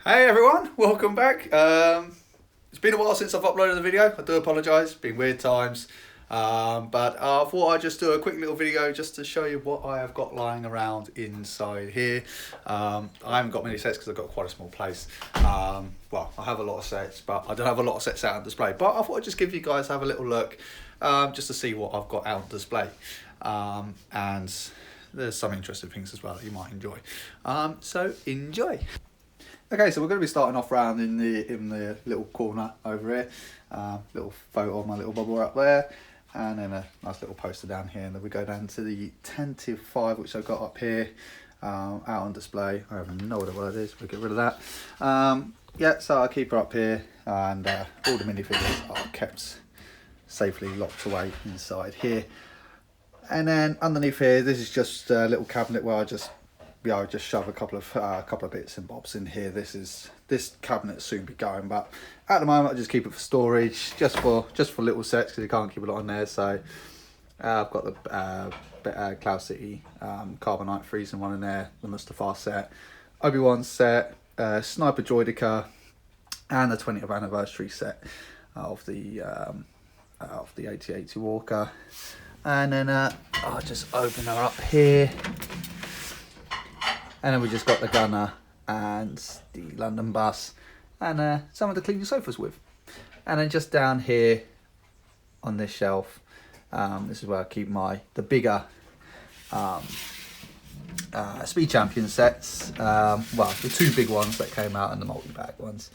Hey everyone, welcome back. It's been a while since I've uploaded the video. I do apologise, it's been weird times. But I thought I'd just do a quick little video just to show you what I have got lying around inside here. I haven't got many sets because I've got quite a small place. Well, I have a lot of sets, but I don't have a lot of sets out on display. But I thought I'd just give you guys have a little look just to see what I've got out on display. And there's some interesting things as well that you might enjoy. So enjoy. Okay, so we're going to be starting off round in the little corner over here. Little photo of my little bubble up there, and then a nice little poster down here. And then we go down to the 10-5, which I've got up here, out on display. I have no idea what it is. We'll get rid of that. Yeah, so I'll keep her up here, and all the minifigures are kept safely locked away inside here. And then underneath here, this is just a little cabinet where I just shove a couple of bits and bobs in here. This cabinet will soon be going, but at the moment I just keep it for storage, just for little sets because you can't keep a lot on there. So I've got the Cloud City Carbonite freezing one in there, the Mustafar set, Obi-Wan set, Sniper Droidica, and the 20th anniversary set of the AT-AT Walker. And then I'll just open her up here. And then we just got the Gunner and the London Bus and some of the clean sofas with. And then just down here on this shelf, this is where I keep the bigger Speed Champion sets. Well, the two big ones that came out and the multi-bag ones.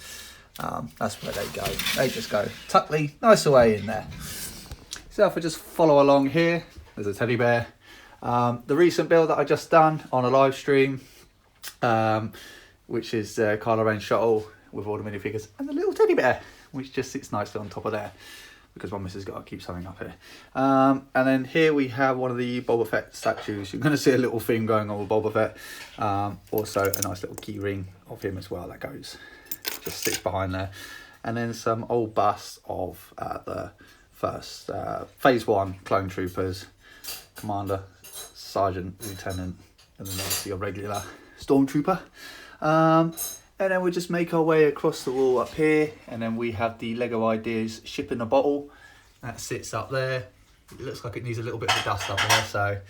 That's where they go. They just go tuckly, nice away in there. So if I just follow along here, there's a teddy bear. The recent build that I just done on a live stream, which is Kylo Ren shuttle with all the minifigures and the little teddy bear, which just sits nicely on top of there because my missus got to keep something up here. And then here we have one of the Boba Fett statues. You're going to see a little theme going on with Boba Fett. Also a nice little key ring of him as well that just sits behind there. And then some old busts of the first Phase 1 clone troopers, Commander, Sergeant, Lieutenant, and then obviously a regular Stormtrooper. And then we just make our way across the wall up here, and then we have the Lego Ideas ship in a bottle that sits up there. It looks like it needs a little bit of a dust up there, so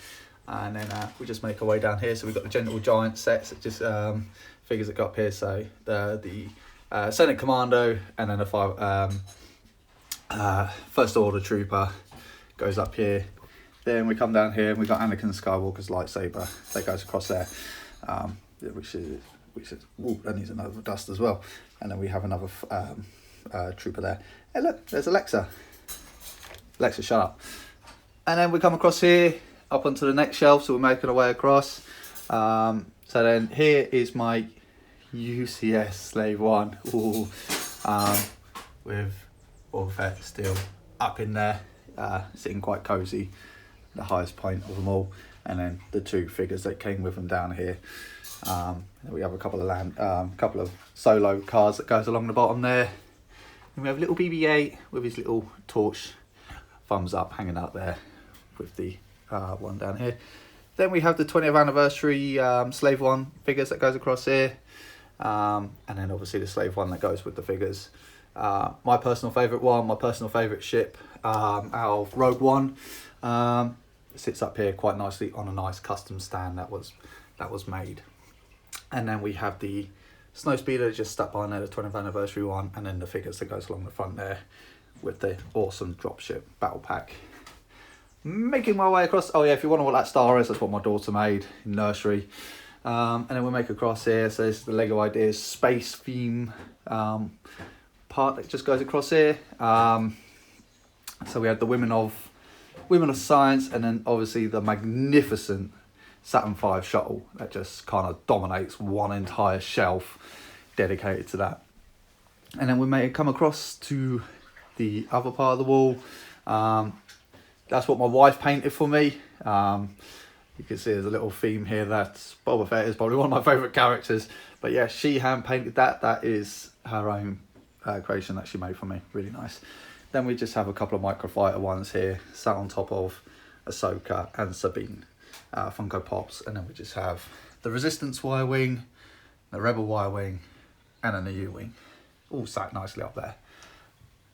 and then we just make our way down here. So we've got the Gentle Giant sets that just figures that go up here, so the Senate Commando, and then the First Order Trooper goes up here. Then we come down here and we've got Anakin Skywalker's lightsaber that goes across there, which is ooh, that needs another dust as well. And then we have another trooper there. Hey look, there's Alexa. Alexa, shut up. And then we come across here, up onto the next shelf, so we're making our way across. So then here is my UCS Slave 1. Ooh, with Boba Fett still up in there, sitting quite cosy, the highest point of them all. And then the two figures that came with them down here. We have a couple of solo cars that goes along the bottom there. And we have little BB-8 with his little torch thumbs up hanging out there with the one down here. Then we have the 20th anniversary Slave 1 figures that goes across here. And then obviously the Slave 1 that goes with the figures. My personal favourite ship out of Rogue One, sits up here quite nicely on a nice custom stand that was made. And then we have the Snowspeeder just stuck behind there, the 20th anniversary one, and then the figures that goes along the front there with the awesome dropship battle pack. Making my way across. Oh yeah, if you wonder what that star is, that's what my daughter made in nursery. And then we make across here, so this is the Lego Ideas space theme part that just goes across here. So we have the Women of Science, and then obviously the magnificent Saturn V shuttle that just kind of dominates one entire shelf dedicated to that. And then we may come across to the other part of the wall. That's what my wife painted for me. You can see there's a little theme here that Boba Fett is probably one of my favourite characters. But yeah, she hand painted that. That is her own creation that she made for me. Really nice. Then we just have a couple of microfighter ones here sat on top of Ahsoka and Sabine Funko Pops. And then we just have the Resistance Y-Wing, the Rebel Y-Wing, and then the U-wing, all sat nicely up there.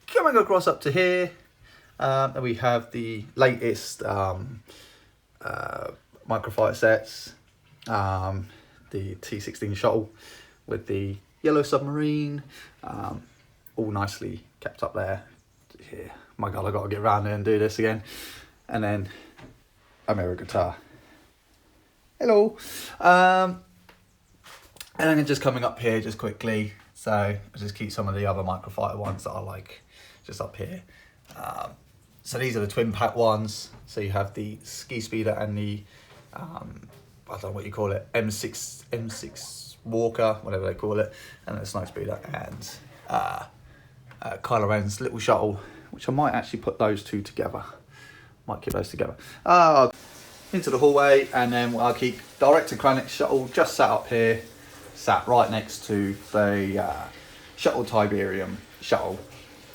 Coming across up to here, we have the latest microfighter sets, the T-16 shuttle with the yellow submarine, all nicely kept up there. Here, my God, I got to get around there and do this again. And then a mirror guitar. Hello. And then just coming up here just quickly. So I just keep some of the other microfighter ones that I like just up here. So these are the twin pack ones. So you have the ski speeder and the I don't know what you call it, M6 Walker, whatever they call it, and the snow speeder, and Kylo Ren's little shuttle, which I might actually put those two together. Might keep those together. Into the hallway, and then I'll keep Director Krennic's shuttle just sat up here, sat right next to the Shuttle Tiberium shuttle,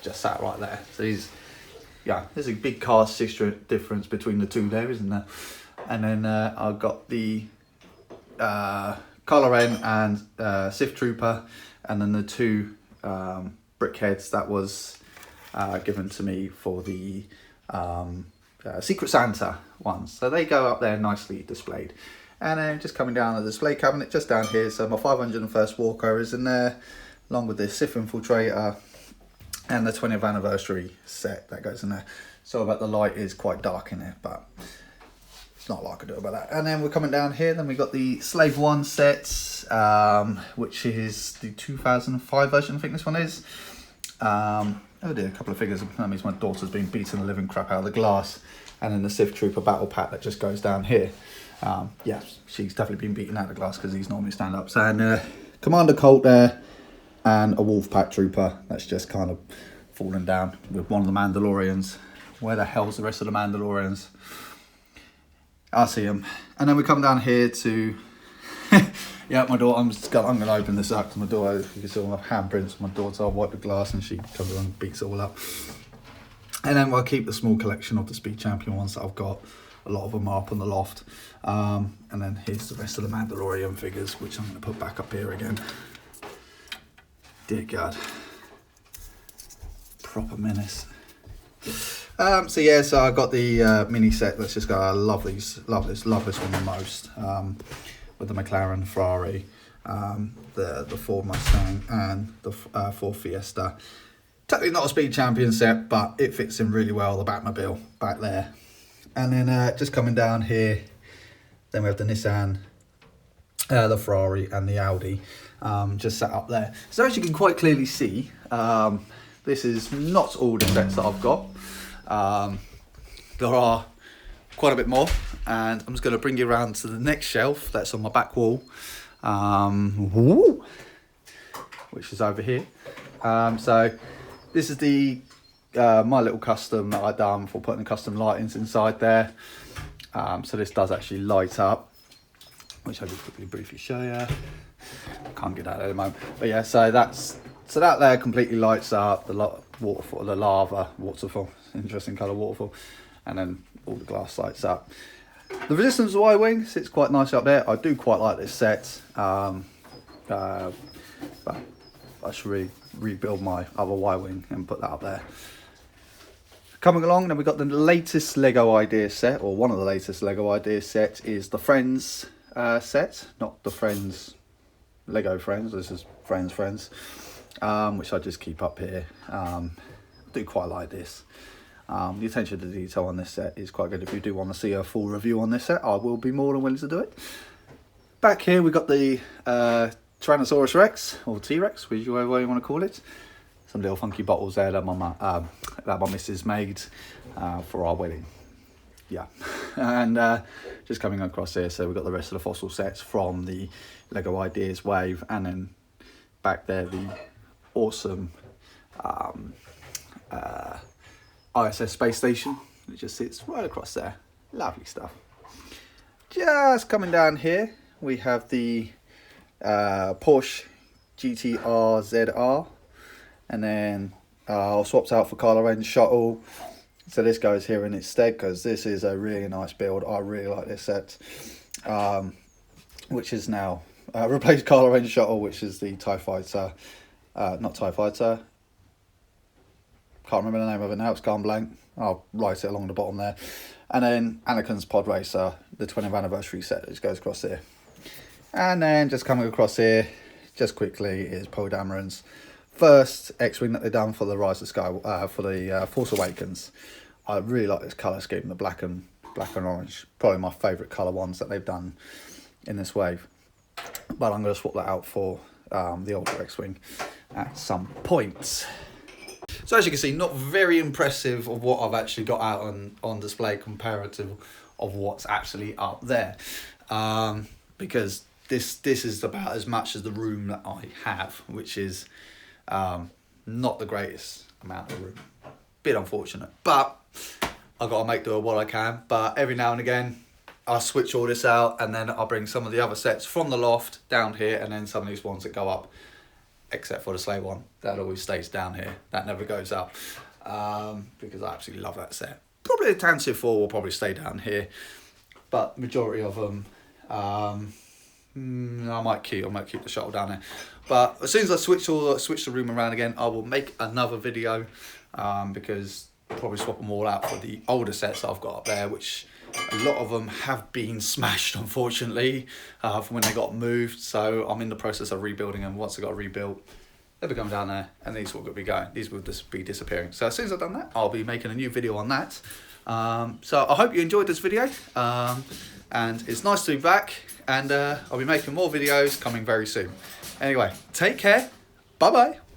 just sat right there. So there's a big cast difference between the two there, isn't there? And then I've got the Kylo Ren and Sith Trooper, and then the two brickheads that was given to me for the Secret Santa ones. So they go up there nicely displayed. And then just coming down the display cabinet just down here, so my 501st Walker is in there, along with the Sith Infiltrator and the 20th anniversary set that goes in there. So about the light is quite dark in there, but it's not a lot I can do about that. And then we're coming down here, then we got the Slave 1 sets, which is the 2005 version, I think this one is. Oh dear, a couple of figures. That means my daughter's been beating the living crap out of the glass. And then the Sith Trooper battle pack that just goes down here. Yeah, she's definitely been beaten out of the glass because these normally stand up. So, and Commander Colt there, and a Wolf Pack Trooper that's just kind of fallen down with one of the Mandalorians. Where the hell's the rest of the Mandalorians? I see them. And then we come down here to... Yeah, my daughter, I'm going to open this up to my daughter. You can see all my handprints. My daughter, I'll wipe the glass and she comes along and beats it all up. And then we'll keep the small collection of the Speed Champion ones that I've got. A lot of them are up on the loft. And then here's the rest of the Mandalorian figures, which I'm going to put back up here again. Dear God. Proper menace. So yeah, so I got the mini set that's just got a love this one the most. With the McLaren Ferrari, the Ford Mustang, and the Ford Fiesta. Technically not a Speed Champion set, but it fits in really well, the Batmobile back there. And then just coming down here, then we have the Nissan, the Ferrari, and the Audi just sat up there. So as you can quite clearly see, this is not all the sets that I've got. There are quite a bit more, and I'm just going to bring you around to the next shelf that's on my back wall, which is over here. So this is the my little custom that I done for putting the custom lightings inside there. So this does actually light up, which I'll just quickly briefly show you. Can't get that at the moment, but yeah. So that there completely lights up the waterfall, the lava waterfall, interesting colour waterfall, and then all the glass lights up. The Resistance Y-Wing sits quite nicely up there. I do quite like this set, but I should really rebuild my other Y-Wing and put that up there. Coming along, then we've got the latest Lego Ideas set, or one of the latest Lego Ideas set is the Friends set, not the Friends, Lego Friends, this is Friends, which I just keep up here. I do quite like this. The attention to detail on this set is quite good. If you do want to see a full review on this set, I will be more than willing to do it. Back here we've got the Tyrannosaurus Rex, or T-Rex, whichever you want to call it. Some little funky bottles there that my missus made for our wedding. Yeah, and just coming across here, so we've got the rest of the fossil sets from the Lego Ideas wave, and then back there the awesome ISS space station. It just sits right across there. Lovely stuff. Just coming down here, we have the Porsche GTR ZR, and then I'll swapped out for Kylo Ren's shuttle. So this goes here in its stead because this is a really nice build. I really like this set, which is now replaced Kylo Ren's shuttle, which is the TIE Fighter, not TIE Fighter, can't remember the name of it now, it's gone blank. I'll write it along the bottom there. And then Anakin's Pod Racer, the 20th anniversary set that just goes across here. And then just coming across here, just quickly, is Poe Dameron's first X-Wing that they've done for the Rise of Sky, for the Force Awakens. I really like this colour scheme, the black and orange. Probably my favourite colour ones that they've done in this wave. But I'm going to swap that out for the older X-Wing at some point. So as you can see, not very impressive of what I've actually got out on display comparative of what's actually up there. Because this is about as much as the room that I have, which is not the greatest amount of room. Bit unfortunate, but I've got to make do with what I can. But every now and again, I'll switch all this out, and then I'll bring some of the other sets from the loft down here, and then some of these ones that go up, except for the sleigh one, that always stays down here. That never goes up, because I absolutely love that set. Probably the Tantive 4 will probably stay down here, but majority of them, I might keep the shuttle down there. But as soon as I switch the room around again, I will make another video, because I'll probably swap them all out for the older sets that I've got up there, which a lot of them have been smashed, unfortunately, from when they got moved. So I'm in the process of rebuilding them. Once they got rebuilt, they'll be coming down there, and these will be going. These will just be disappearing. So as soon as I've done that, I'll be making a new video on that. So I hope you enjoyed this video, and it's nice to be back. And I'll be making more videos coming very soon. Anyway, take care. Bye bye.